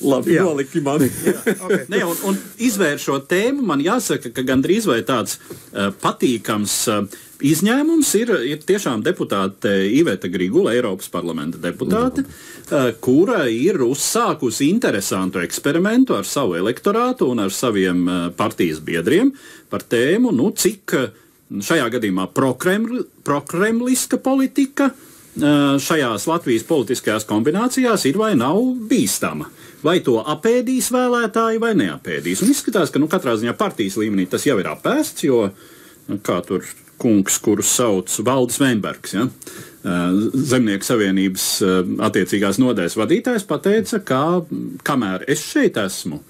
Labi, noliki mani. Okay. Ne, un izvērš šo tēmu, man jāsaka, ka gandrīz vai tāds patīkams izņēmums ir tiešām deputāte Iveta Grigula, Eiropas parlamenta deputāte, kura ir uzsākusi interesantu eksperimentu ar savu elektorātu un ar saviem partijas biedriem par tēmu, cik šajā gadījumā prokremliska politika šajās Latvijas politiskajās kombinācijās ir vai nav bīstama. Vai to apēdīs vēlētāji vai neapēdīs. Un izskatās, ka katrā ziņā partijas līmenī tas jau ir apēsts, jo kā tur kungs, kurus sauc Valdis Veinbergs, Zemnieku savienības attiecīgās nodaļas vadītājs, pateica, ka kamēr es šeit esmu,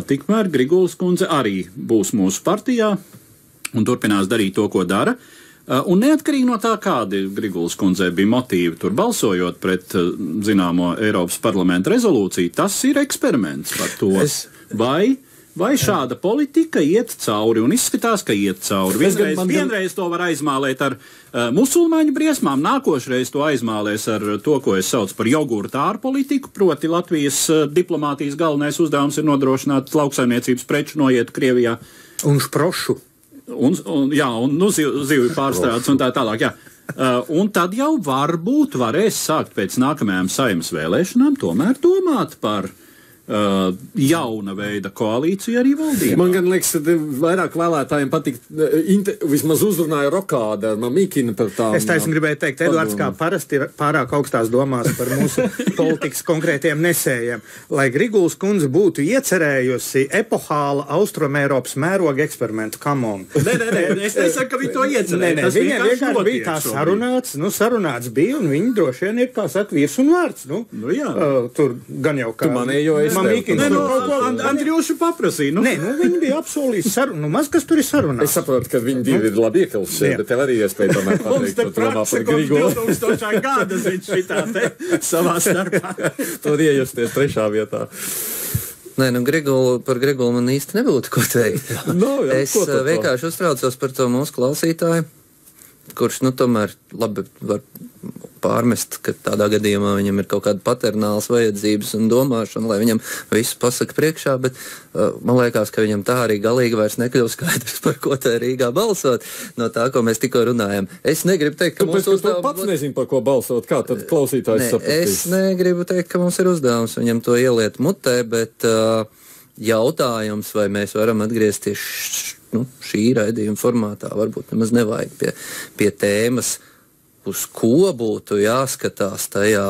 tikmēr Grigulas kundze arī būs mūsu partijā un turpinās darīt to, ko dara. Un neatkarīgi no tā, kādi Grigulas kundzei bija motīvi tur balsojot pret zināmo Eiropas parlamenta rezolūciju, tas ir eksperiments par to, vai šāda politika iet cauri, un izskatās, ka iet cauri. Vienreiz to var aizmālēt ar musulmaņu briesmām, nākošreiz to aizmālēs ar to, ko es saucu par jogurta ārpolitiku, proti Latvijas diplomātijas galvenais uzdevums ir nodrošināt lauksaimniecības preču noietu Krievijā. Un šprošu. Un zivju pārstrādes un tā tālāk, jā. Un tad jau varbūt varēs sākt pēc nākamajām Saeimas vēlēšanām tomēr domāt par jauna veida koalīciju arī valdībā. Man gan liekas, ka vairāk vēlētājiem patīk, vismaz uzrunāja Rokāda ar Mamikinu par tām. Es taisni gribēju teikt, Eduards kā parasti ir pārāk augstās domās par mūsu politikas konkrētiem nesējiem. Lai Grigulas kundze būtu iecerējusi epohāla Austrumēropas mēroga eksperimentu, come on. Nē, es nesaku, ka viņi to iecerēja. Viņiem vienkārši bija tā sarunāts bija, un viņi droši vien ir, kā saka, virs un vārds. Tur gan jau kā. Tu manējo es Andriušu paprasīja. Nē, viņi bija apsolījuši sarunu. Maz kas tur ir sarunāts. Es saprotu, ka viņi divi ir labi iekļaujušies, bet tev arī iespēja tomēr pateikt, ko tu domā par Grigulu. 2000. gada viņš šitā te savā starpā. Tur iejusties 3. vietā. Nē, par Grigulu man īsti nebūtu ko teikt. Es vienkārši uztraucos par to mūsu klausītāju, kurš, tomēr labi var pārmest, ka tādā gadījumā viņam ir kaut kāda paternālas vajadzības un domāšana, lai viņam visu pasaka priekšā, bet man liekas, ka viņam tā arī galīgi vairs nekļūst skaidrs, par ko tā Rīgā balsot, no tā, ko mēs tikko runājam. Es negribu teikt, ka mums uzdevums... pats nezinu, par ko balsot, kā tad klausītājs sapratīs? Es negribu teikt, ka mums ir uzdevums viņam to ieliet mutē, bet jautājums, vai mēs varam atgriezties šī raidījuma formātā, varbūt nemaz nevajag pie tēmas, uz ko būtu jāskatās tajā,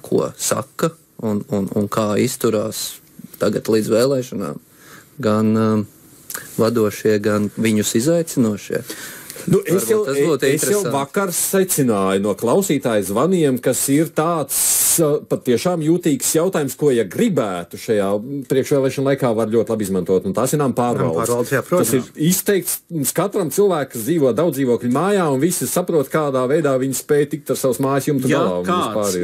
ko saka un kā izturās tagad līdz vēlēšanām gan vadošie, gan viņus izaicinošie. Es jau vakar secināju no klausītāju zvaniem, kas ir tāds patiešām jūtīgs jautājums, ko, ja gribētu šajā priekšvēlēšana laikā, var ļoti labi izmantot, un tās ir pārvaldes. Tas ir izteikts katram cilvēkam, kas dzīvo daudz dzīvokļu mājā, un visi saprot, kādā veidā viņi spēj tikt ar savas mājas jumtu galā.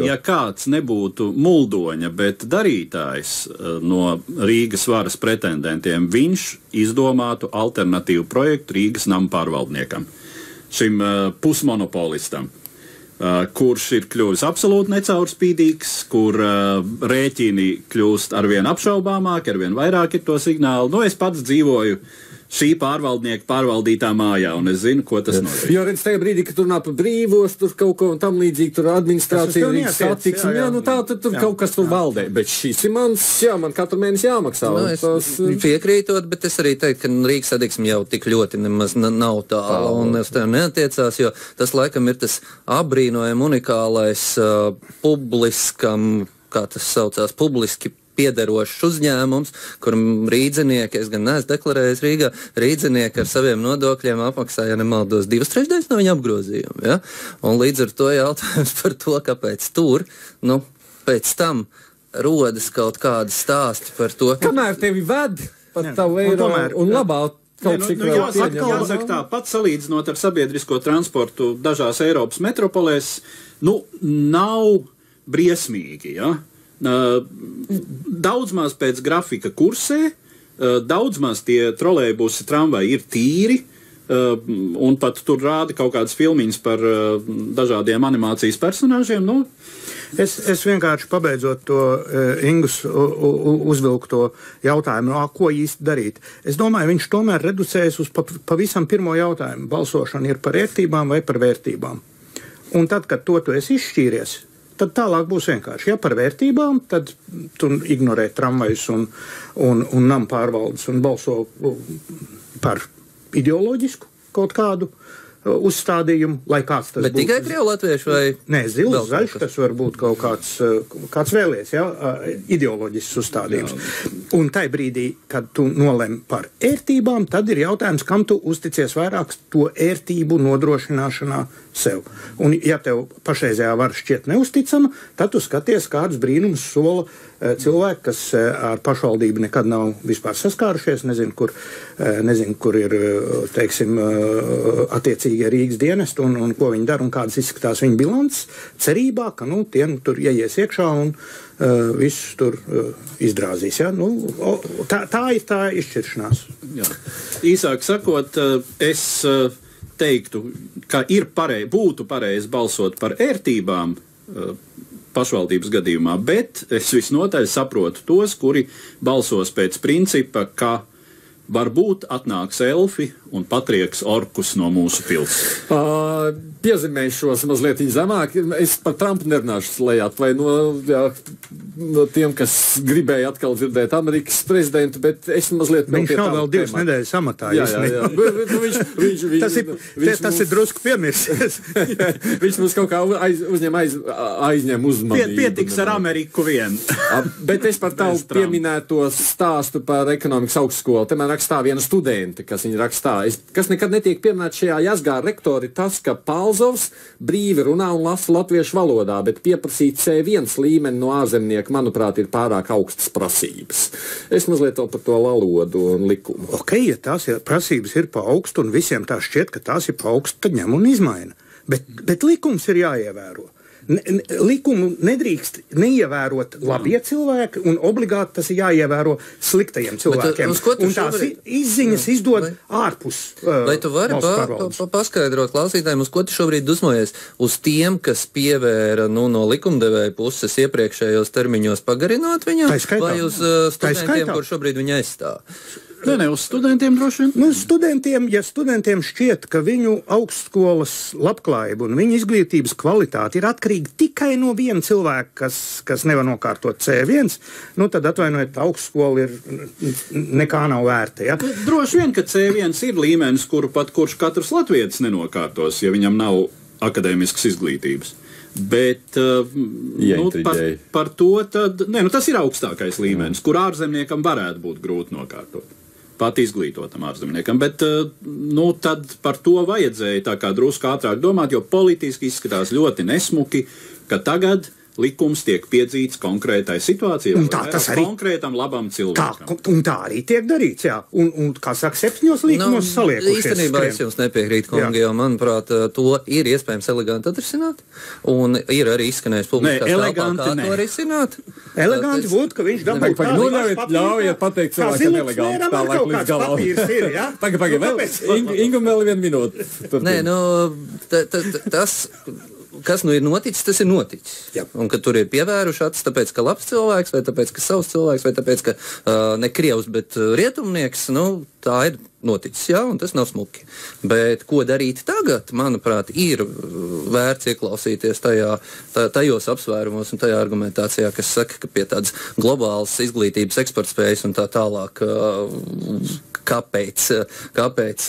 Ja kāds nebūtu muldoņa, bet darītājs no Rīgas varas pretendentiem, viņš izdomātu alternatīvu projektu Rīgas nama pārvaldniekam, šim pusmonopolistam, kurš ir kļuvis absolūti necaurspīdīgs, kur rēķini kļūst arvien apšaubāmāki, arvien vairāk ir to signālu. Es pats dzīvoju šī pārvaldnieka pārvaldītā mājā, un es zinu, ko tas nozīmē. Jo redz, tajā brīdī, kad tur runā par brīvos, tur kaut ko tam līdzīgi, tur administrācija, Rīgas satiksme, tur kaut kas tur valdē. Bet šis ir man katru mēnesi jāmaksā. Piekrītot, bet es arī teiktu, ka Rīgas satiksme jau tik ļoti nemaz nav tāla, un es tev neatiecās, jo tas laikam ir tas apbrīnojami unikālais publiskam, kā tas saucās, publiski piederošs uzņēmums, kuram rīdzinieki, es gan neesmu deklarējis Rīgā, rīdzinieki ar saviem nodokļiem apmaksāja, ja nemaldos, 2/3 no viņa apgrozījuma. Ja? Un līdz ar to jautājums par to, kāpēc tur, pēc tam rodas kaut kādi stāsti par to. Kamēr tevi ved par tavu eiro un labāk. Jāsaka tā, pats salīdzinot ar sabiedrisko transportu dažās Eiropas metropolēs, nav briesmīgi, ja? Daudz maz pēc grafika kursē, daudz maz tie trolejbusi, tramvaji ir tīri, un pat tur rāda kaut kādas filmiņas par dažādiem animācijas personāžiem. Es vienkārši pabeidzot to Ingus uzvilkto jautājumu, ko īsti darīt. Es domāju, viņš tomēr reducējas uz pavisam pirmo jautājumu. Balsošana ir par ērtībām vai par vērtībām. Un tad, kad to tu esi izšķīries, tad tālāk būs vienkārši. Ja par vērtībām, tad tu ignorē tramvajus un namu pārvaldes un balso par ideoloģisku kaut kādu uzstādījumu, lai kāds tas būtu. Bet tikai krievu latviešu vai? Nē, zils, zaļš, tas var būt kaut kāds vēlies, ideoloģisks uzstādījums. Un tai brīdī, kad tu nolem par ērtībām, tad ir jautājums, kam tu uzticies vairāk to ērtību nodrošināšanā sev. Un ja tev pašreizējā vara šķiet neusticama, tad tu skaties, kādus brīnumus sola cilvēki, kas ar pašvaldību nekad nav vispār saskārušies, nezinu, kur ir, teiksim, attiecīgie Rīgas dienesti un ko viņi dara un kādas izskatās viņa bilants, cerībā, ka, tiem tur ieies iekšā un visus tur izdrāzīs. Ja? Tā ir tā izšķiršanās. Jā. Īsāk sakot, es teiktu, ka būtu pareizi balsot par ērtībām pašvaldības gadījumā, bet es visnotaļ saprotu tos, kuri balsos pēc principa, ka varbūt atnāks elfi un patrieks orkus no mūsu pils. Piezīmēšos mazliet zemāk. Es par Trumpu nerunāšu lejāt, vai no tiem, kas gribēja atkal dzirdēt Amerikas prezidentu, bet es mazliet... Viņš nav vēl 2 nedēļas amatā. Tas ir drusku piemirsies. Viņš mums kaut kā aizņem uzmanību. Pietiks ar Ameriku vien. Bet es par tavu pieminēto stāstu par ekonomikas augstskolu. Te man rakstā viena studente, kas viņa rakstā. Kas nekad netiek pieminēts šajā jazgā rektori, tas, ka Palzovs brīvi runā un lasa latviešu valodā, bet pieprasīt C1 līmeni no ārzemnieka, manuprāt, ir pārāk augstas prasības. Es mazliet par to valodu un likumu. Ok, ja tās prasības ir pa augstu un visiem tā šķiet, ka tās ir pa augstu, tad ņem un izmaina. Bet likums ir jāievēro. Likumu nedrīkst neievērot labie cilvēki, un obligāti tas ir jāievēro sliktajiem cilvēkiem. Un tās izziņas izdod ārpus vai tu vari paskaidrot klausītājiem, uz ko tu šobrīd dusmojies? Uz tiem, kas pievēra no likumdevēja puses iepriekšējos termiņos pagarinot viņam, vai uz studentiem, kur šobrīd viņa aizstāv? Ne, uz studentiem droši vien. Ja studentiem šķiet, ka viņu augstskolas labklājība un viņu izglītības kvalitāte ir atkarīga tikai no viena cilvēka, kas nevar nokārtot C1, tad atvainojiet, augstskola nekā nav vērta. Ja? Droši vien, ka C1 ir līmenis, kuru pat kurš katrs latvietis nenokārtos, ja viņam nav akadēmiskas izglītības. Bet par to tad, tas ir augstākais līmenis, kur ārzemniekam varētu būt grūti nokārtot. Pat izglītotam ārzemniekam, bet tad par to vajadzēja tā kā drusku ātrāk domāt, jo politiski izskatās ļoti nesmuki, ka tagad likums tiek piedzīts konkrētai situācijai, konkrētam labam cilvēkam. Un tā arī tiek darīts, jā. Un kā saka, 7 līkumos saliekušies. Īstenībā es jums nepiekrītu, kungi, jo, manuprāt, to ir iespējams eleganti atrisināt, un ir arī izskanējis publiskās telpā, kā to risināt. Eleganti būtu, ka viņš dabūtu tādu. Ļaujiet pateikt cilvēkam eleganti, tālāk līdz galā. Pagaid, Ingum vēl 1 minūte. Nē, tas... Kas ir noticis, tas ir noticis. Jā. Un ka tur ir pievēruši acis, tāpēc, ka labs cilvēks, vai tāpēc, ka savs cilvēks, vai tāpēc, ka ne krievs, bet rietumnieks, tā ir noticis, jā, un tas nav smuki. Bet ko darīt tagad, manuprāt, ir vērts ieklausīties tajos apsvērumos un tajā argumentācijā, kas saka, ka pie tādas globālas izglītības eksportspējas un tā tālāk, kāpēc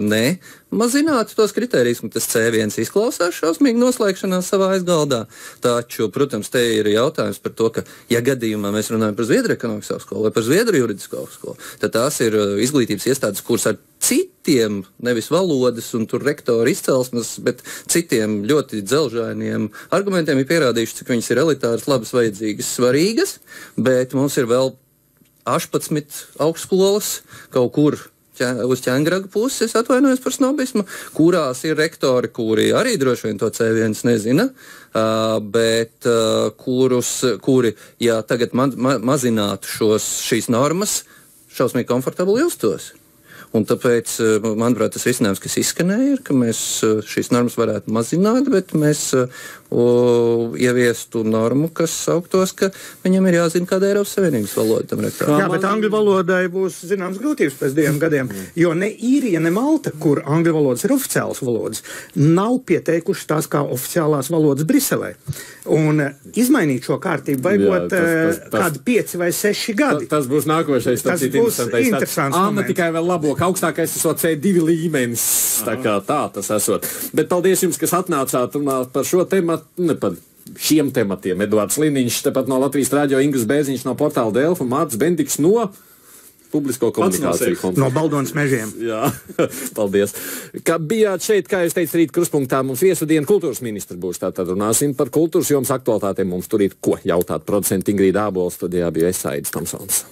ne? Mazināt tos kritērijus, ka tas C1 izklausās šausmīgi noslēgšanās savā aizgaldā. Taču, protams, te ir jautājums par to, ka, ja gadījumā mēs runājam par Zviedru ekonomikas augstskolu vai par Zviedru juridisko augstskolu, tad tās ir izglītības iestādes, kuras ar citiem, nevis valodas un tur rektoru izcelsmes, bet citiem ļoti dzelžainiem argumentiem ir pierādījuši, cik viņas ir elitāras, labas, vajadzīgas, svarīgas, bet mums ir vēl 18 augstskolas kaut kur uz ķēngraga puses, atvainojos par snobismu, kurās ir rektori, kuri arī droši vien to C1 nezina, bet kuri, ja tagad mazinātu šīs normas, šausmīgi komfortabli justos. Un tāpēc, manuprāt, tas risinājums, kas izskanēja, ir, ka mēs šīs normas varētu mazināt, bet mēs ieviestu normu, kas sauktos, ka viņam ir jāzina, kāda Eiropas Savienības valoda tam rektorā. Jā, bet angļu valodai būs zināms grūtības pēc 2 gadiem, jo ne Īrija, ne Malta, kur angļu valodas ir oficiālas valodas, nav pieteikuši tās kā oficiālās valodas Briselē. Un izmainīt šo kārtību vajagot kādi 5 vai 6 gadi. Tas būs nākošais. Tas būs interesants. Anna tikai vēl labāk. Augstākais esot C2 līmenis. Tā tas esot. Bet paldies jums, kas atnācāt runāt par šo tematu, ne par šiem tematiem. Eduards Liniņš, tepat no Latvijas Rādio, Ingris Bēziņš no portāla Delfa, Mārts Bendiks no Publisko komunikāciju fonda. No Baldonas mežiem. Jā, paldies. Kā bijāt šeit, kā jūs teicat, rīt kruspunktā mums viesudien kultūras ministra būs. Tātad runāsim par kultūras jomas aktualitātēm. Mums tur ir ko jautāt. Producenti Ingrīda Ābola, studijā bija es, Aidis Tomsons.